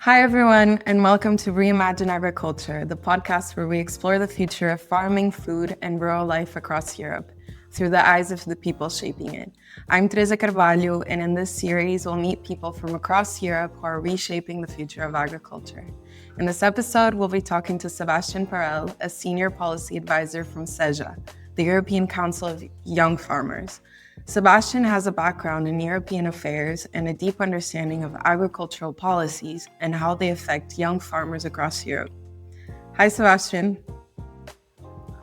Hi, everyone, and welcome to Reimagine Agriculture, the podcast where we explore the future of farming, food, and rural life across Europe through the eyes of the people shaping it. I'm Teresa Carvalho, and in this series, we'll meet people from across Europe who are reshaping the future of agriculture. In this episode, we'll be talking to Sebastian Parel, a senior policy advisor from CEJA, the European Council of Young Farmers. Sebastian has a background in European affairs and a deep understanding of agricultural policies and how they affect young farmers across Europe. Hi, Sebastian.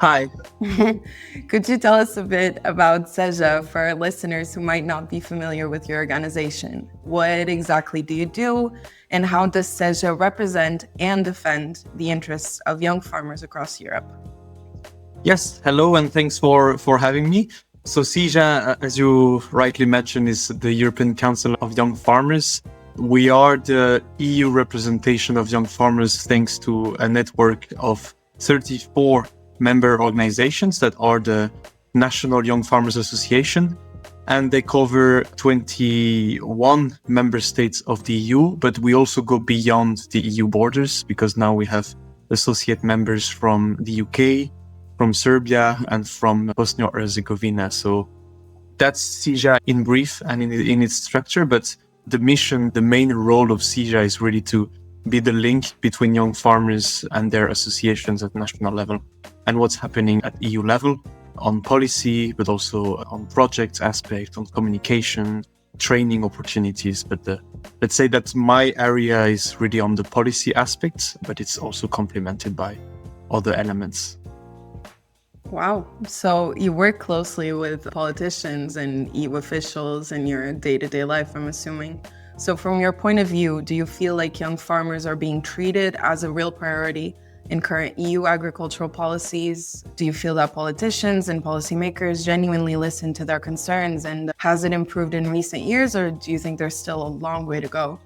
Hi. Could you tell us a bit about CEJA for our listeners who might not be familiar with your organization? What exactly do you do, and how does CEJA represent and defend the interests of young farmers across Europe? Yes, hello, and thanks for having me. So CEJA, as you rightly mentioned, is the European Council of Young Farmers. We are the EU representation of young farmers thanks to a network of 34 member organizations that are the National Young Farmers Association, and they cover 21 member states of the EU, but we also go beyond the EU borders because now we have associate members from the UK, from Serbia, and from Bosnia-Herzegovina. So that's CEJA in brief and in its structure, but the mission, the main role of CEJA is really to be the link between young farmers and their associations at national level and what's happening at EU level on policy, but also on project aspect, on communication, training opportunities. But let's say that my area is really on the policy aspects, but it's also complemented by other elements. Wow. So you work closely with politicians and EU officials in your day-to-day life, I'm assuming. So from your point of view, do you feel like young farmers are being treated as a real priority in current EU agricultural policies? Do you feel that politicians and policymakers genuinely listen to their concerns? And has it improved in recent years, or do you think there's still a long way to go?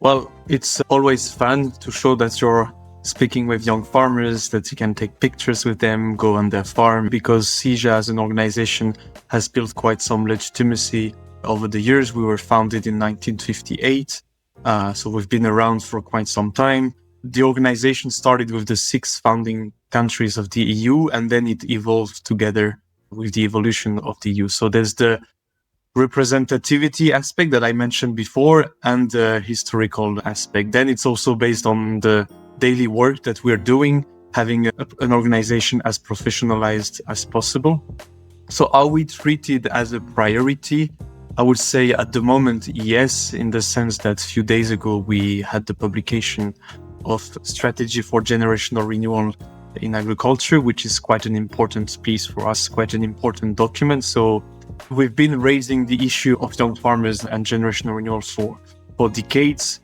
Well, it's always fun to show that you're speaking with young farmers, that you can take pictures with them, go on their farm, because CEJA as an organization has built quite some legitimacy over the years. We were founded in 1958, so we've been around for quite some time. The organization started with the 6 founding countries of the EU, and then it evolved together with the evolution of the EU. So there's the representativity aspect that I mentioned before and the historical aspect. Then it's also based on the daily work that we're doing, having an organization as professionalized as possible. So are we treated as a priority? I would say at the moment, yes, in the sense that a few days ago, we had the publication of Strategy for Generational Renewal in Agriculture, which is quite an important piece for us, quite an important document. So we've been raising the issue of young farmers and generational renewal for decades.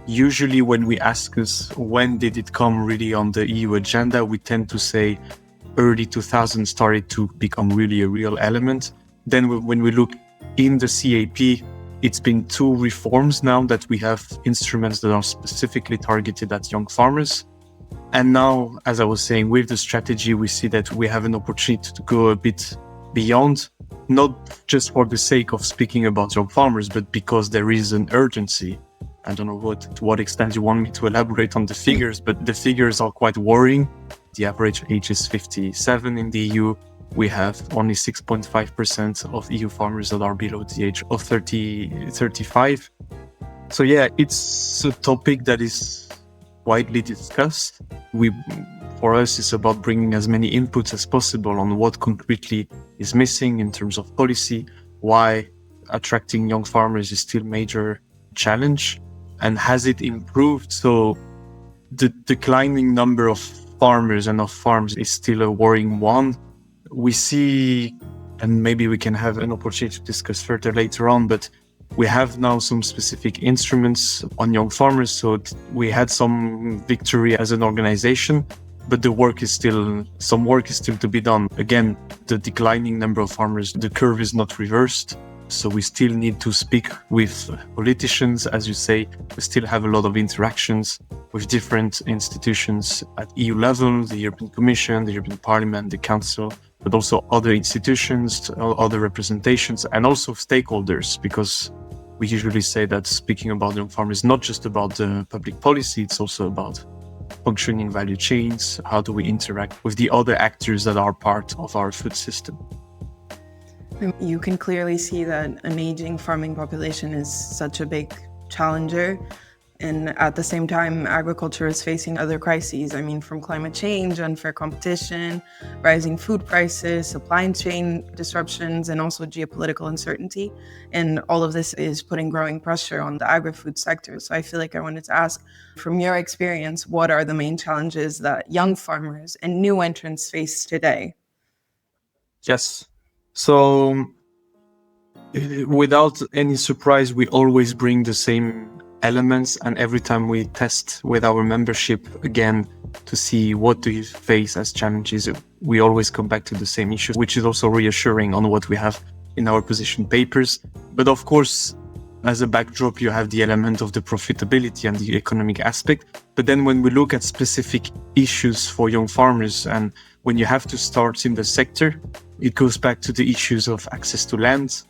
Usually when we ask us when did it come really on the EU agenda, we tend to say early 2000s started to become really a real element. Then when we look in the CAP, it's been 2 reforms now that we have instruments that are specifically targeted at young farmers. And now, as I was saying, with the strategy, we see that we have an opportunity to go a bit beyond, not just for the sake of speaking about young farmers, but because there is an urgency. I don't know to what extent you want me to elaborate on the figures, but the figures are quite worrying. The average age is 57 in the EU. We have only 6.5% of EU farmers that are below the age of 35. So yeah, it's a topic that is widely discussed. For us, it's about bringing as many inputs as possible on what concretely is missing in terms of policy, why attracting young farmers is still a major challenge, and has it improved? So the declining number of farmers and of farms is still a worrying one. We see, and maybe we can have an opportunity to discuss further later on, but we have now some specific instruments on young farmers. So we had some victory as an organization, but some work is still to be done. Again, the declining number of farmers, the curve is not reversed. So we still need to speak with politicians, as you say. We still have a lot of interactions with different institutions at EU level, the European Commission, the European Parliament, the Council, but also other institutions, other representations, and also stakeholders, because we usually say that speaking about young farmers is not just about the public policy, it's also about functioning value chains. How do we interact with the other actors that are part of our food system? You can clearly see that an aging farming population is such a big challenger. And at the same time, agriculture is facing other crises. I mean, from climate change, unfair competition, rising food prices, supply chain disruptions, and also geopolitical uncertainty. And all of this is putting growing pressure on the agri-food sector. So I feel like I wanted to ask, from your experience, what are the main challenges that young farmers and new entrants face today? Yes. So without any surprise, we always bring the same elements, and every time we test with our membership again to see what do you face as challenges, we always come back to the same issues, which is also reassuring on what we have in our position papers. But of course, as a backdrop, you have the element of the profitability and the economic aspect. But then when we look at specific issues for young farmers, and when you have to start in the sector, it goes back to the issues of access to land,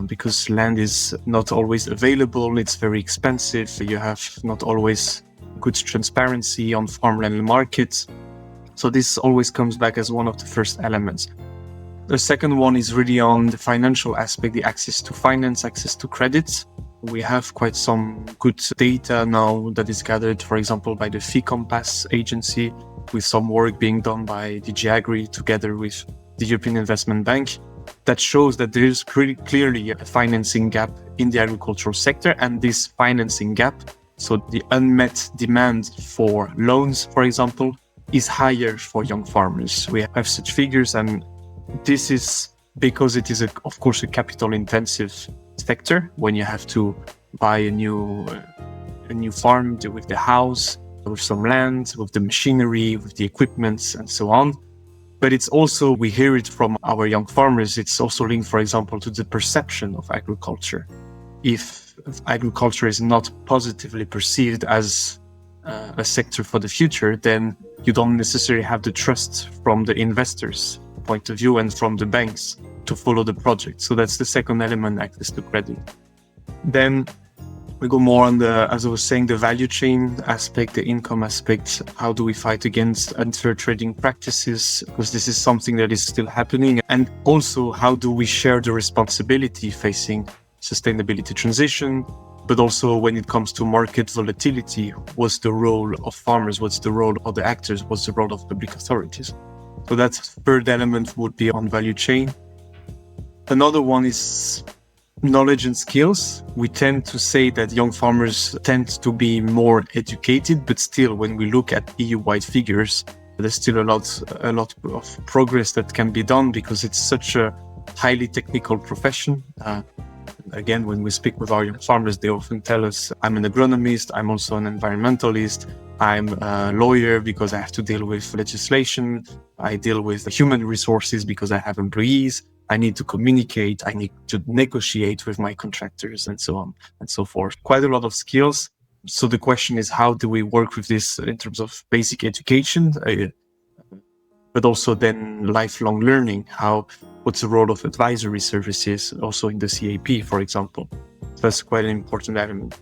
because land is not always available, it's very expensive, you have not always good transparency on farmland markets. So this always comes back as one of the first elements. The second one is really on the financial aspect, the access to finance, access to credits. We have quite some good data now that is gathered, for example, by the Fee Compass agency, with some work being done by DG Agri together with the European Investment Bank, that shows that there is pretty clearly a financing gap in the agricultural sector. And this financing gap, so the unmet demand for loans, for example, is higher for young farmers. We have such figures, and this is because it is, of course, a capital-intensive sector. When you have to buy a new farm with the house, with some land, with the machinery, with the equipment, and so on. But it's also, we hear it from our young farmers, it's also linked, for example, to the perception of agriculture. If agriculture is not positively perceived as a sector for the future, then you don't necessarily have the trust from the investors' point of view and from the banks to follow the project. So that's the second element, access to credit. Then we go more on the, as I was saying, the value chain aspect, the income aspect. How do we fight against unfair trading practices? Because this is something that is still happening. And also, how do we share the responsibility facing sustainability transition? But also when it comes to market volatility, what's the role of farmers? What's the role of the actors? What's the role of public authorities? So that third element would be on value chain. Another one is knowledge and skills. We tend to say that young farmers tend to be more educated, but still, when we look at EU-wide figures, there's still a lot of progress that can be done because it's such a highly technical profession. Again, when we speak with our young farmers, they often tell us, I'm an agronomist, I'm also an environmentalist, I'm a lawyer because I have to deal with legislation, I deal with human resources because I have employees, I need to communicate, I need to negotiate with my contractors, and so on and so forth. Quite a lot of skills. So the question is, how do we work with this in terms of basic education, but also then lifelong learning? What's the role of advisory services also in the CAP, for example? That's quite an important element.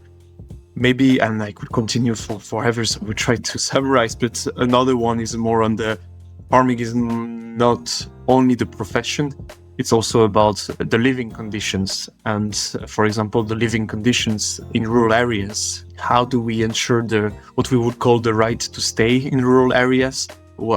Maybe, and I could continue for forever, so we try to summarize, but another one is more on the farming is not only the profession, it's also about the living conditions. And for example, the living conditions in rural areas. How do we ensure what we would call the right to stay in rural areas?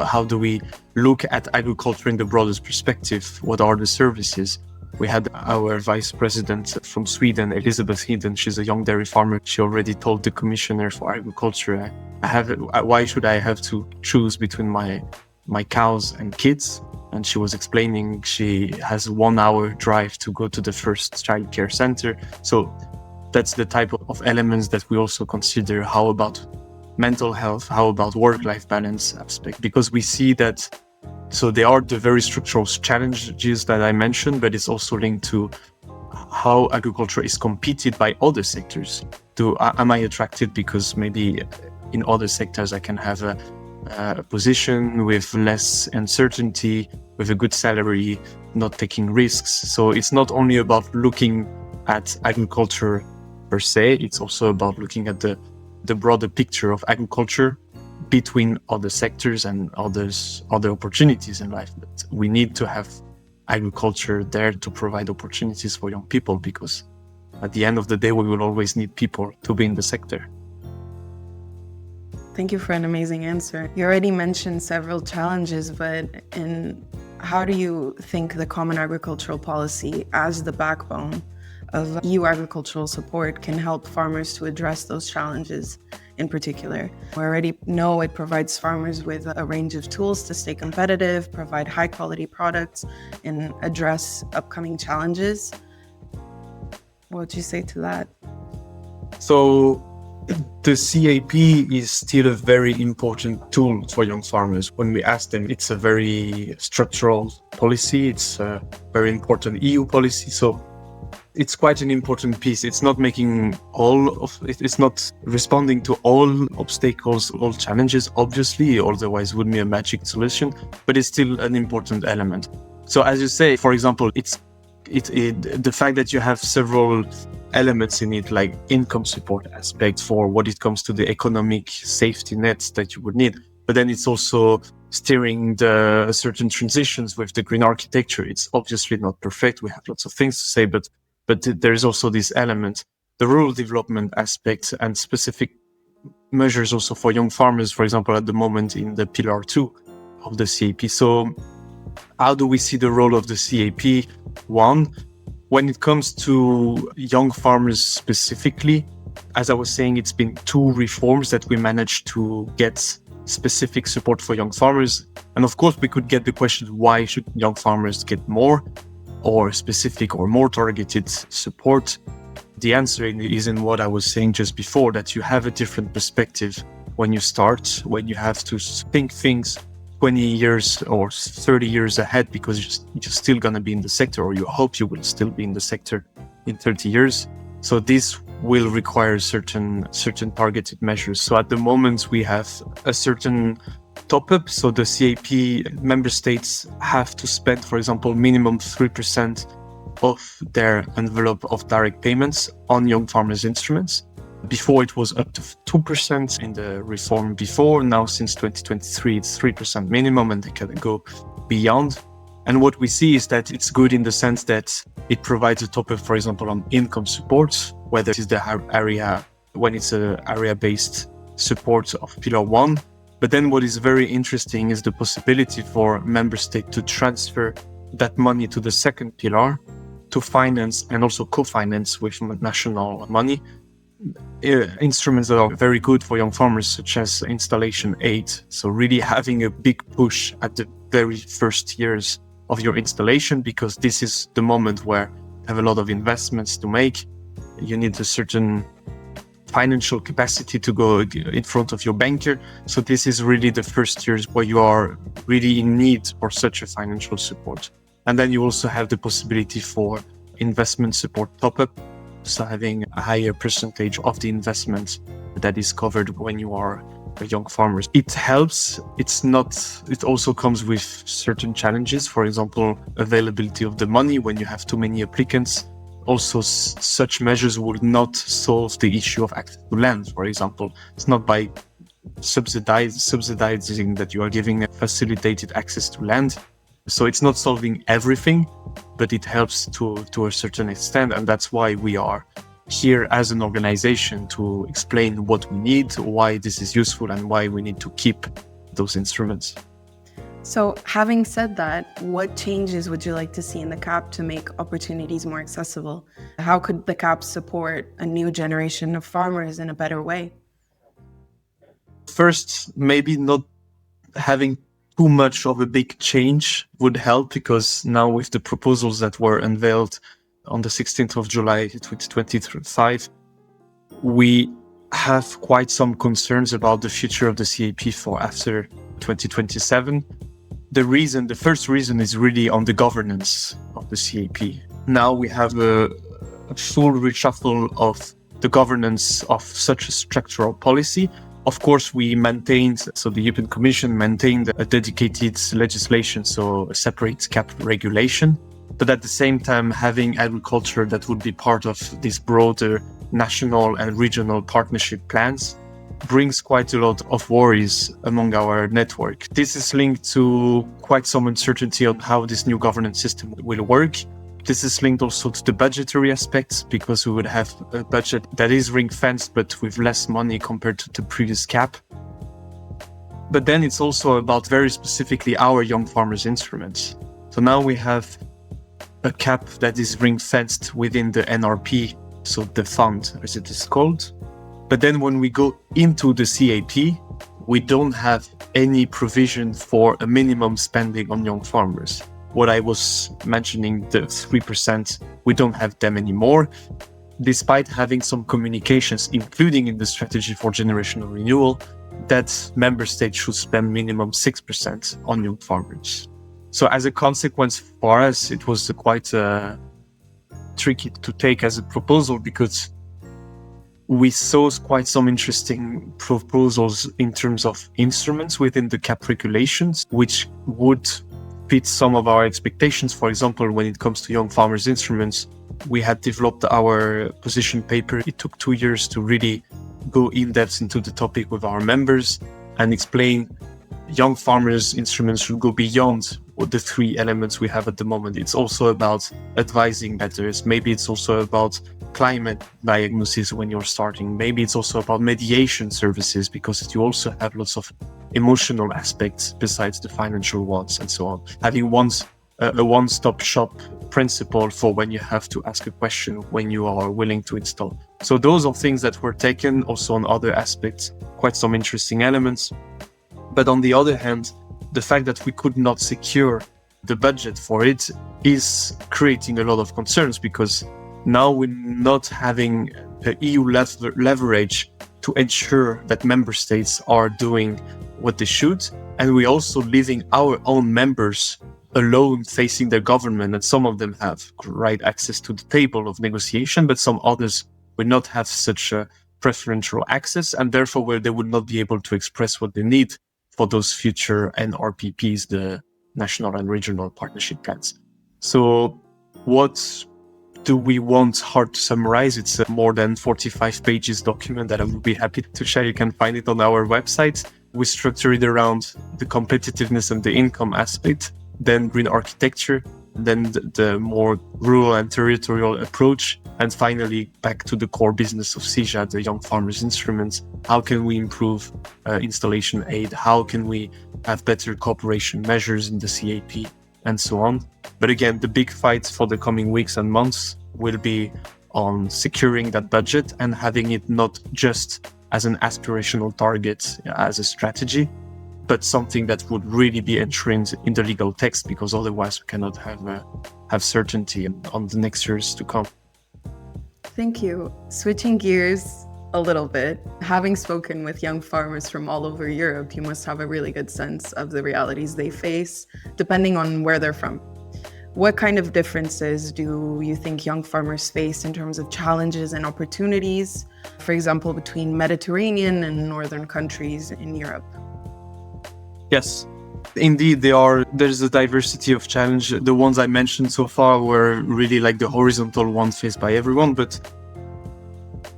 How do we look at agriculture in the broadest perspective? What are the services? We had our vice president from Sweden, Elizabeth Hedden. She's a young dairy farmer. She already told the commissioner for agriculture, why should I have to choose between my cows and kids? And she was explaining she has 1 hour drive to go to the first childcare center. So that's the type of elements that we also consider. How about mental health? How about work-life balance aspect? Because we see that, so there are the very structural challenges that I mentioned, but it's also linked to how agriculture is competed by other sectors. Am I attracted because maybe in other sectors I can have a position with less uncertainty, with a good salary, not taking risks. So it's not only about looking at agriculture per se. It's also about looking at the broader picture of agriculture between other sectors and other opportunities in life. But we need to have agriculture there to provide opportunities for young people, because at the end of the day, we will always need people to be in the sector. Thank you for an amazing answer. You already mentioned several challenges, but how do you think the Common Agricultural Policy, as the backbone of EU agricultural support, can help farmers to address those challenges in particular? We already know it provides farmers with a range of tools to stay competitive, provide high quality products, and address upcoming challenges. What would you say to that? So the CAP is still a very important tool for young farmers. When we ask them, it's a very structural policy. It's a very important EU policy. So it's quite an important piece. It's not making it's not responding to all obstacles, all challenges, obviously, otherwise it wouldn't be a magic solution, but it's still an important element. So as you say, for example, the fact that you have several elements in it, like income support aspect for what it comes to the economic safety nets that you would need. But then it's also steering the certain transitions with the green architecture. It's obviously not perfect. We have lots of things to say, but there's also this element, the rural development aspect and specific measures also for young farmers, for example, at the moment in the Pillar 2 of the CAP. So how do we see the role of the CAP? One, when it comes to young farmers specifically, as I was saying, it's been 2 reforms that we managed to get specific support for young farmers. And of course, we could get the question, why should young farmers get more or specific or more targeted support? The answer is in what I was saying just before, that you have a different perspective when you start, when you have to think things 20 years or 30 years ahead, because you're still going to be in the sector, or you hope you will still be in the sector in 30 years. So this will require certain targeted measures. So at the moment, we have a certain top-up. So the CAP member states have to spend, for example, minimum 3% of their envelope of direct payments on young farmers' instruments. Before it was up to 2% in the reform before. Now, since 2023, it's 3% minimum, and they can go beyond. And what we see is that it's good in the sense that it provides a top-up, for example, on income support, whether it is the area, when it's an area-based support of Pillar 1. But then what is very interesting is the possibility for member state to transfer that money to the second pillar to finance and also co-finance with national money instruments that are very good for young farmers, such as installation aid. So really having a big push at the very first years of your installation, because this is the moment where you have a lot of investments to make. You need a certain financial capacity to go in front of your banker. So this is really the first years where you are really in need for such a financial support. And then you also have the possibility for investment support top-up. So having a higher percentage of the investment that is covered when you are a young farmer. It helps. It also comes with certain challenges. For example, availability of the money when you have too many applicants. Also, such measures will not solve the issue of access to land, for example. It's not by subsidizing that you are giving facilitated access to land. So it's not solving everything, but it helps to a certain extent. And that's why we are here as an organization, to explain what we need, why this is useful, and why we need to keep those instruments. So having said that, what changes would you like to see in the CAP to make opportunities more accessible? How could the CAP support a new generation of farmers in a better way? First, maybe not having too much of a big change would help, because now with the proposals that were unveiled on the 16th of July 2025, we have quite some concerns about the future of the CAP for after 2027. The first reason is really on the governance of the CAP. Now we have a full reshuffle of the governance of such a structural policy. Of course, the European Commission maintained a dedicated legislation, so a separate CAP regulation. but at the same time having agriculture that would be part of these broader national and regional partnership plans brings quite a lot of worries among our network. This is linked to quite some uncertainty on how this new governance system will work. This is linked also to the budgetary aspects, because we would have a budget that is ring-fenced but with less money compared to the previous cap. But then it's also about very specifically our young farmers instruments. So now we have a cap that is ring-fenced within the NRP, so the fund as it is called. But then when we go into the CAP, we don't have any provision for a minimum spending on young farmers. What I was mentioning, the 3%, we don't have them anymore, despite having some communications, including in the strategy for generational renewal, that member states should spend minimum 6% on young farmers. So as a consequence for us, it was quite tricky to take as a proposal, because we saw quite some interesting proposals in terms of instruments within the CAP regulations, which would fit some of our expectations. For example, when it comes to young farmers instruments, we had developed our position paper. It took 2 years to really go in depth into the topic with our members and explain young farmers instruments should go beyond the 3 elements we have at the moment. It's also about advising betters. Maybe it's also about climate diagnosis when you're starting. Maybe it's also about mediation services, because you also have lots of emotional aspects besides the financial ones and so on. Having a one-stop shop principle for when you have to ask a question when you are willing to install. So those are things that were taken. Also on other aspects, quite some interesting elements. But on the other hand, the fact that we could not secure the budget for it is creating a lot of concerns, because now we're not having the EU leverage to ensure that member states are doing what they should. And we're also leaving our own members alone facing their government. And some of them have right access to the table of negotiation, but some others will not have such a preferential access, and therefore where they would not be able to express what they need for those future NRPPs, the national and regional partnership plans. So what do we want? Hard to summarize. It's a more than 45 pages document that I would be happy to share. You can find it on our website. We structure it around the competitiveness and the income aspect, then green architecture, then the more rural and territorial approach, and finally back to the core business of CIJA, the young farmers instruments. How can we improve installation aid? How can we have better cooperation measures in the CAP, and so on? But again, the big fight for the coming weeks and months will be on securing that budget and having it not just as an aspirational target, as a strategy, but something that would really be enshrined in the legal text, because otherwise we cannot have certainty on the next years to come. Thank you. Switching gears a little bit, having spoken with young farmers from all over Europe, you must have a really good sense of the realities they face, depending on where they're from. What kind of differences do you think young farmers face in terms of challenges and opportunities, for example, between Mediterranean and northern countries in Europe? Yes, indeed, there's a diversity of challenge. The ones I mentioned so far were really like the horizontal ones faced by everyone. But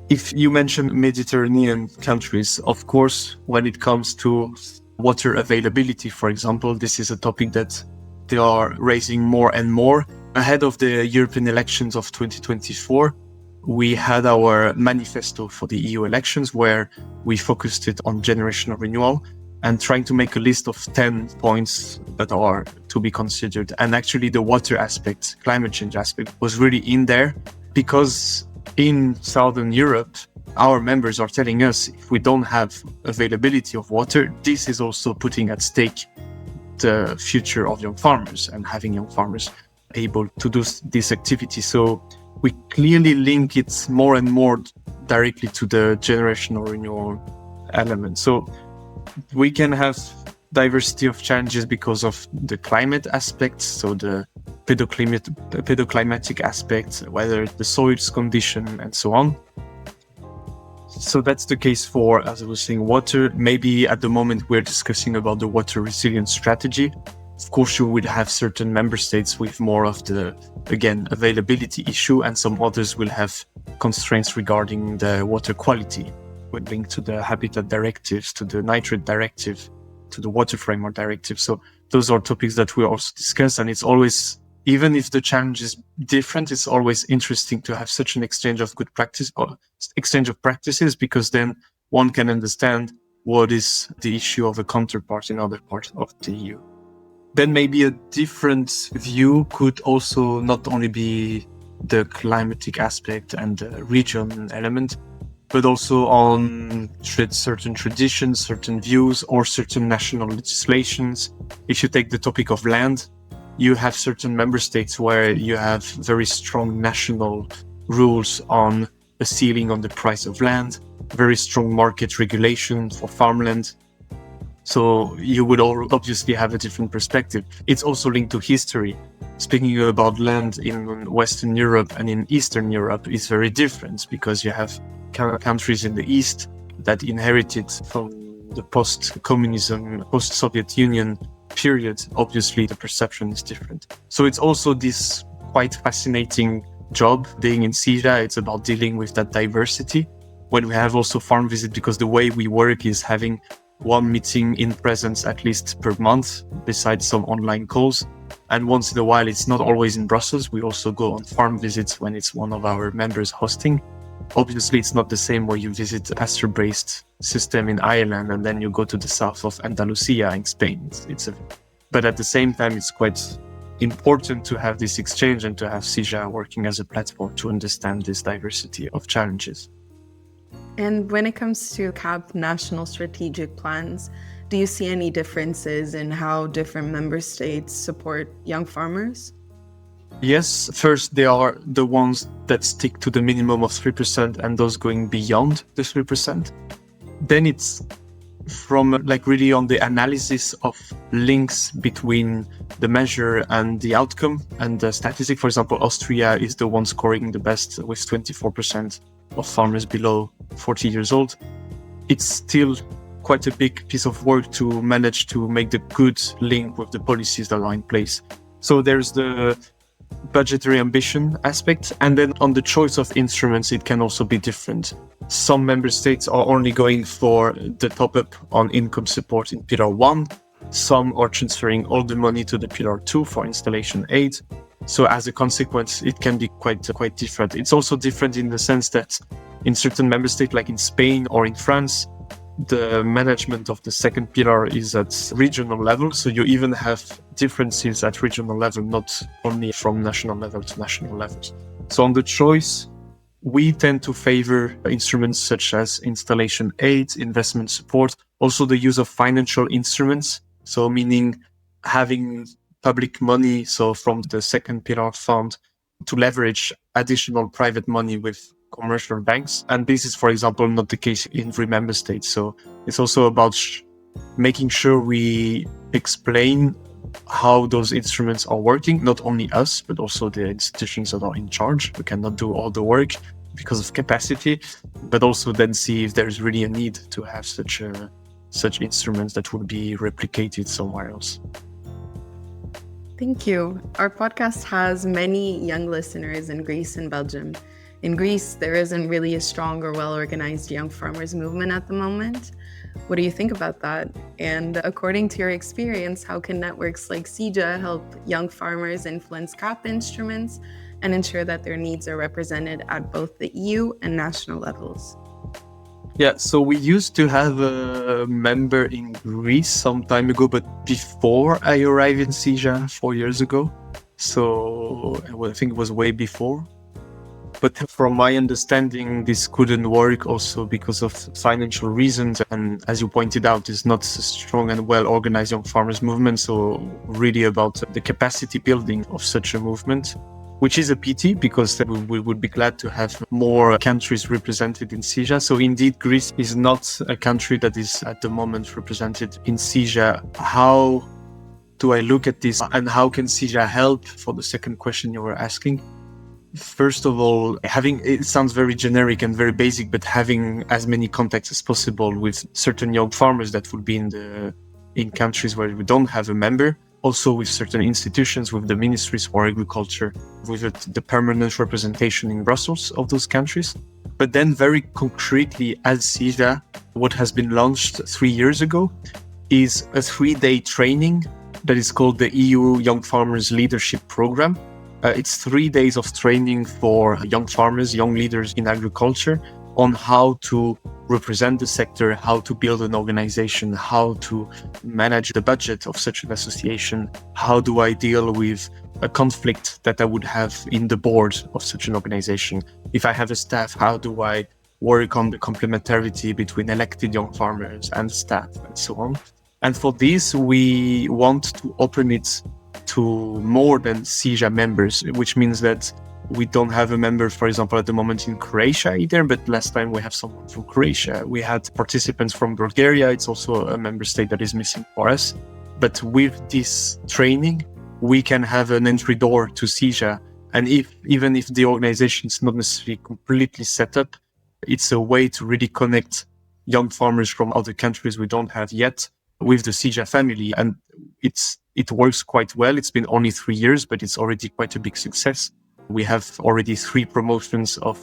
if you mention Mediterranean countries, of course, when it comes to water availability, for example, this is a topic that they are raising more and more. Ahead of the European elections of 2024, we had our manifesto for the EU elections, where we focused it on generational renewal and trying to make a list of 10 points that are to be considered. And actually the water aspect, climate change aspect, was really in there, because in Southern Europe, our members are telling us if we don't have availability of water, this is also putting at stake the future of young farmers and having young farmers able to do this activity. So we clearly link it more and more directly to the generational renewal element. So we can have diversity of challenges because of the climate aspects, so the pedoclimatic aspects, whether the soil's condition and so on. So that's the case for, as I was saying, water. Maybe at the moment we're discussing about the water resilience strategy. Of course, you would have certain member states with more of the, again, availability issue, and some others will have constraints regarding the water quality, with link to the habitat directives, to the nitrate directive, to the water framework directive. So those are topics that we also discuss, and it's always, even if the challenge is different, it's always interesting to have such an exchange of good practice or exchange of practices, because then one can understand what is the issue of a counterpart in other parts of the EU. Then maybe a different view could also not only be the climatic aspect and the region element, but also on certain traditions, certain views, or certain national legislations. If you take the topic of land, you have certain member states where you have very strong national rules on a ceiling on the price of land, very strong market regulation for farmland. So you would all obviously have a different perspective. It's also linked to history. Speaking about land in Western Europe and in Eastern Europe is very different, because you have countries in the East that inherited from the post-communism, post-Soviet Union period. Obviously, the perception is different. So it's also this quite fascinating job being in CIJA. It's about dealing with that diversity. When we have also farm visit, because the way we work is having one meeting in presence at least per month, besides some online calls. And once in a while, it's not always in Brussels. We also go on farm visits when it's one of our members hosting. Obviously, it's not the same where you visit a pasture-based system in Ireland and then you go to the south of Andalusia in Spain. But at the same time, it's quite important to have this exchange and to have CIJA working as a platform to understand this diversity of challenges. And when it comes to CAP national strategic plans, do you see any differences in how different member states support young farmers? Yes, first, they are the ones that stick to the minimum of 3% and those going beyond the 3%. Then it's from really on the analysis of links between the measure and the outcome and the statistic. For example, Austria is the one scoring the best with 24% of farmers below 40 years old. It's still quite a big piece of work to manage to make the good link with the policies that are in place. So there's the budgetary ambition aspect, and then on the choice of instruments, it can also be different. Some member states are only going for the top-up on income support in Pillar 1. Some are transferring all the money to the Pillar 2 for installation aid. So as a consequence, it can be quite different. It's also different in the sense that in certain member states, like in Spain or in France, the management of the second pillar is at regional level. So you even have differences at regional level, not only from national level to national levels. So on the choice, we tend to favor instruments such as installation aid, investment support, also the use of financial instruments. So meaning having public money, so from the second pillar fund, to leverage additional private money with commercial banks. And this is, for example, not the case in every member state. So it's also about making sure we explain how those instruments are working, not only us, but also the institutions that are in charge. We cannot do all the work because of capacity, but also then see if there's really a need to have such instruments that would be replicated somewhere else. Thank you. Our podcast has many young listeners in Greece and Belgium. In Greece, there isn't really a strong or well-organized young farmers movement at the moment. What do you think about that? And according to your experience, how can networks like CIJA help young farmers influence CAP instruments and ensure that their needs are represented at both the EU and national levels? Yeah, so we used to have a member in Greece some time ago, but before I arrived in CIJA 4 years ago. So I think it was way before. But from my understanding, this couldn't work also because of financial reasons. And as you pointed out, it's not a strong and well-organized young farmers movement. So really about the capacity building of such a movement, which is a pity because we would be glad to have more countries represented in CIJA. So indeed, Greece is not a country that is at the moment represented in CIJA. How do I look at this and how can CIJA help for the second question you were asking? First of all, it sounds very generic and very basic, but having as many contacts as possible with certain young farmers that would be in countries where we don't have a member also with certain institutions, with the ministries for agriculture, with the permanent representation in Brussels of those countries. But then very concretely as SIJA, what has been launched 3 years ago is a 3-day training that is called the EU Young Farmers Leadership Program. It's 3 days of training for young farmers, young leaders in agriculture on how to represent the sector, how to build an organization, how to manage the budget of such an association, how do I deal with a conflict that I would have in the board of such an organization. If I have a staff, how do I work on the complementarity between elected young farmers and staff and so on. And for this, we want to open it to more than SIJA members, which means that we don't have a member, for example, at the moment in Croatia either, but last time we have someone from Croatia. We had participants from Bulgaria. It's also a member state that is missing for us. But with this training, we can have an entry door to SIJA. And even if the organization is not necessarily completely set up, it's a way to really connect young farmers from other countries we don't have yet with the SIJA family. And it works quite well. It's been only 3 years, but it's already quite a big success. We have already 3 promotions of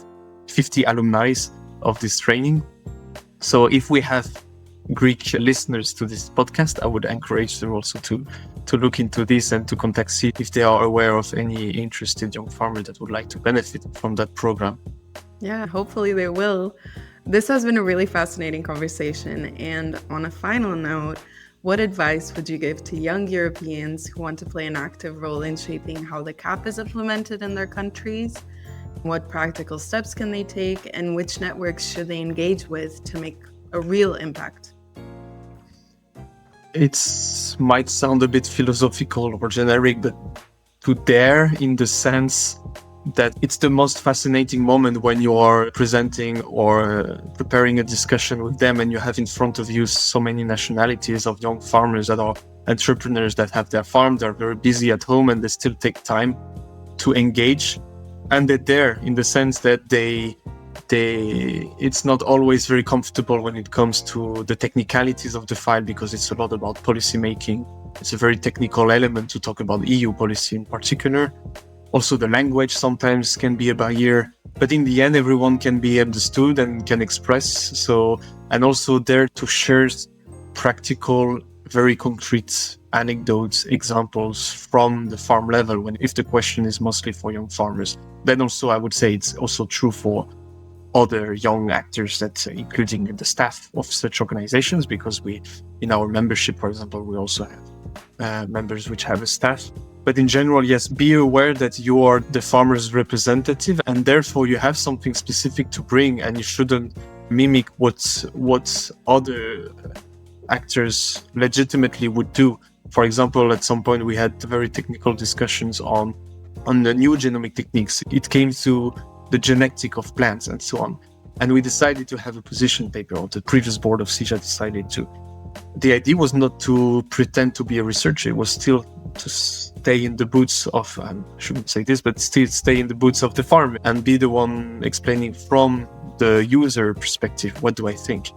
50 alumni of this training. So if we have Greek listeners to this podcast, I would encourage them also to look into this and to contact SIJA if they are aware of any interested young farmer that would like to benefit from that program. Yeah, hopefully they will. This has been a really fascinating conversation. And on a final note, what advice would you give to young Europeans who want to play an active role in shaping how the CAP is implemented in their countries? What practical steps can they take, and which networks should they engage with to make a real impact? It might sound a bit philosophical or generic, but to dare in the sense that it's the most fascinating moment when you are presenting or preparing a discussion with them and you have in front of you so many nationalities of young farmers that are entrepreneurs that have their farm, they're very busy at home and they still take time to engage. And they're there in the sense that it's not always very comfortable when it comes to the technicalities of the file, because it's a lot about policy making. It's a very technical element to talk about EU policy in particular. Also, the language sometimes can be a barrier, but in the end, everyone can be understood and can express. So, and also there to share practical, very concrete anecdotes, examples from the farm level, if the question is mostly for young farmers. Then also, I would say it's also true for other young actors, that including the staff of such organizations, because in our membership, for example, we also have members which have a staff. But in general, yes, be aware that you are the farmer's representative and therefore you have something specific to bring, and you shouldn't mimic what other actors legitimately would do. For example, at some point we had very technical discussions on the new genomic techniques. It came to the genetic of plants and so on. And we decided to have a position paper, or the previous board of SIJA decided to. The idea was not to pretend to be a researcher, it was still to stay in the boots of, I shouldn't say this, but still stay in the boots of the farm and be the one explaining from the user perspective, what do I think?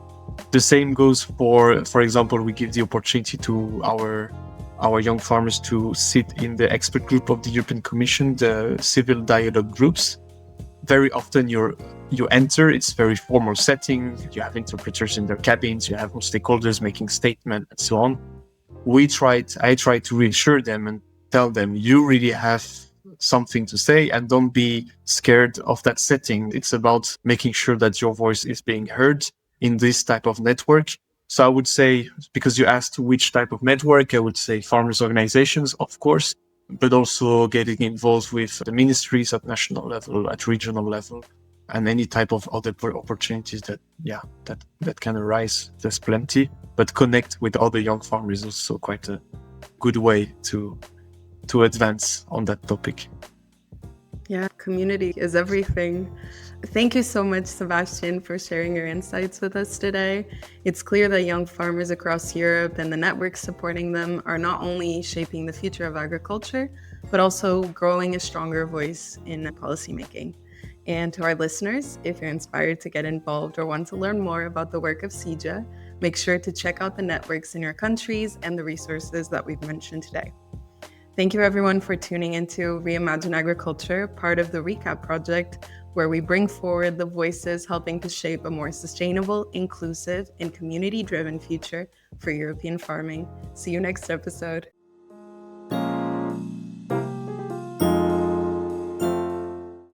The same goes for example, we give the opportunity to our young farmers to sit in the expert group of the European Commission, the civil dialogue groups. Very often you enter, it's very formal setting, you have interpreters in their cabins, you have stakeholders making statements and so on. I try to reassure them and tell them, you really have something to say and don't be scared of that setting. It's about making sure that your voice is being heard in this type of network. So I would say, because you asked which type of network, I would say farmers organizations, of course, but also getting involved with the ministries at national level, at regional level, and any type of other opportunities that can arise. There's plenty, but connect with other young farmers is also quite a good way to advance on that topic. Yeah, community is everything. Thank you so much, Sebastian, for sharing your insights with us today. It's clear that young farmers across Europe and the networks supporting them are not only shaping the future of agriculture, but also growing a stronger voice in policymaking. And to our listeners, if you're inspired to get involved or want to learn more about the work of SIJA, make sure to check out the networks in your countries and the resources that we've mentioned today. Thank you everyone for tuning into Reimagine Agriculture, part of the Recap Project, where we bring forward the voices helping to shape a more sustainable, inclusive, and community-driven future for European farming. See you next episode.